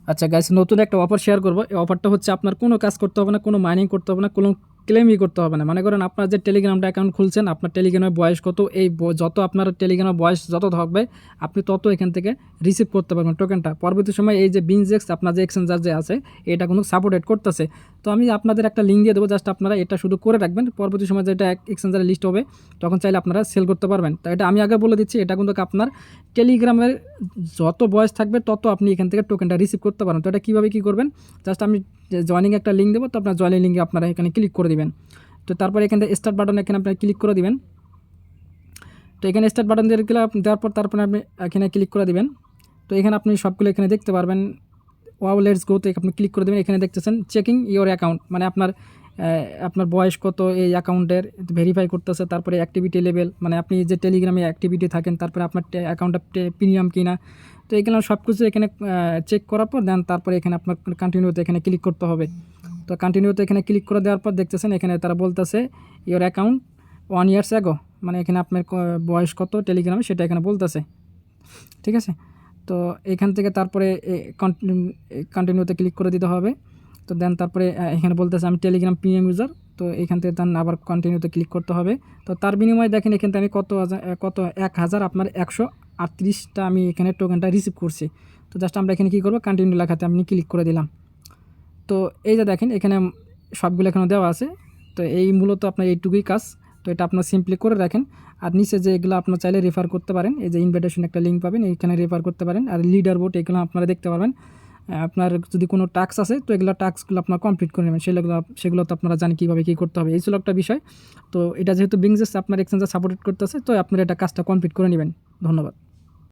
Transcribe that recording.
আচ্ছা গাইস, নতুন একটা অফার শেয়ার করব। এই অফারটা হচ্ছে আপনার কোনো কাজ করতে হবে না, কোনো মাইনিং করতে হবে না, কোনো ক্লেমই করতে হবে না। মনে করেন আপনার যে টেলিগ্রামটা অ্যাকাউন্ট খুলছেন, আপনার টেলিগ্রামের বয়স কত, এই যত আপনার টেলিগ্রামের বয়স যত থাকবে আপনি তত এখান থেকে রিসিভ করতে পারবেন টোকেনটা। পরবর্তী সময় এই যে বিনজেক্স আপনার যে এক্সচেঞ্জার যে আছে এটা কোনো সাপোর্টেড করতেছে। তো আমি আপনাদের একটা লিঙ্ক দিয়ে দেবো, জাস্ট আপনারা এটা শুধু করে রাখবেন। পরবর্তী সময় যেটা এক্সচেঞ্জারের লিস্ট হবে তখন চাইলে আপনারা সেল করতে পারবেন। তো এটা আমি আগে বলে দিচ্ছি, এটা কিন্তু আপনার টেলিগ্রামের যত বয়স থাকবে তত আপনি এখান থেকে টোকেনটা রিসিভ করতে পারেন। তো এটা কীভাবে কী করবেন, জাস্ট আমি জয়নিং একটা লিঙ্ক দেবো, তো আপনার জয়নিং লিঙ্কে আপনারা এখানে ক্লিক করে দিবেন। তো তারপরে এখানে স্টার্ট বাটন এখানে আপনারা ক্লিক করে দিবেন। তো এখানে স্টার্ট বাটন দেওয়ার পর তারপরে আপনি এখানে ক্লিক করে দিবেন। তো এখানে আপনি সবগুলো এখানে দেখতে পারবেন। ওয়াও লেটস গোতে আপনি ক্লিক করে দেবেন। এখানে দেখতেছেন চেকিং ইওর অ্যাকাউন্ট, মানে আপনার বয়স কত এই অ্যাকাউন্টের ভেরিফাই করতেছে। তারপরে অ্যাক্টিভিটি লেভেল, মানে আপনি যে টেলিগ্রামে অ্যাক্টিভিটি থাকেন, তারপরে আপনার অ্যাকাউন্টটা প্রিমিয়াম কিনা। তো এখানে সব কিছু এখানে চেক করার পর দেন তারপরে এখানে আপনার কন্টিনিউতে এখানে ক্লিক করতে হবে। তো কন্টিনিউতে এখানে ক্লিক করে দেওয়ার পর দেখতেছেন এখানে তারা বলতেছে ইওর অ্যাকাউন্ট 1 ইয়ার্স অ্যাগো, মানে এখানে আপনার বয়স কত টেলিগ্রামে সেটা এখানে বলতেছে। ঠিক আছে, তো এখান থেকে তারপরে কন্টিনিউতে ক্লিক করে দিতে হবে। তো দেন তারপরে এখানে বলতেছে আমি টেলিগ্রাম প্রিমিয়াম ইউজার। তো এখান থেকে দেন আবার কন্টিনিউতে ক্লিক করতে হবে। তো তার বিনিময়ে দেখেন এখান থেকে আমি কত 1000 আপনার 138টা আমি এখানে টোকেনটা রিসিভ করছি। তো জাস্ট আমরা এখানে কী করবো, কন্টিনিউ লেখাতে আমি ক্লিক করে দিলাম। তো এই যে দেখেন এখানে সবগুলো এখানে দেওয়া আছে। তো এই মূলত আপনার এইটুকুই কাজ। তো এটা আপনার সিম্পলি করে রাখেন। আর নিচে যে এগুলো আপনার চাইলে রেফার করতে পারেন, এই যে ইনভাইটেশন একটা লিঙ্ক পাবেন, এইখানে রেফার করতে পারেন। আর লিডার বোর্ড এগুলো আপনারা দেখতে পারবেন। আপনার যদি কোনো টাস্ক আছে তো এগুলো টাস্কগুলো আপনার কমপ্লিট করে নেবেন, সেগুলো তো আপনারা জানেন কীভাবে কী করতে হবে। এই ছিল একটা বিষয়। তো এটা যেহেতু বিংজেস আপনার এক্সচেঞ্জার সাপোর্ট করতেছে, তো আপনারা এটা কাজটা কমপ্লিট করে নেবেন। ধন্যবাদ।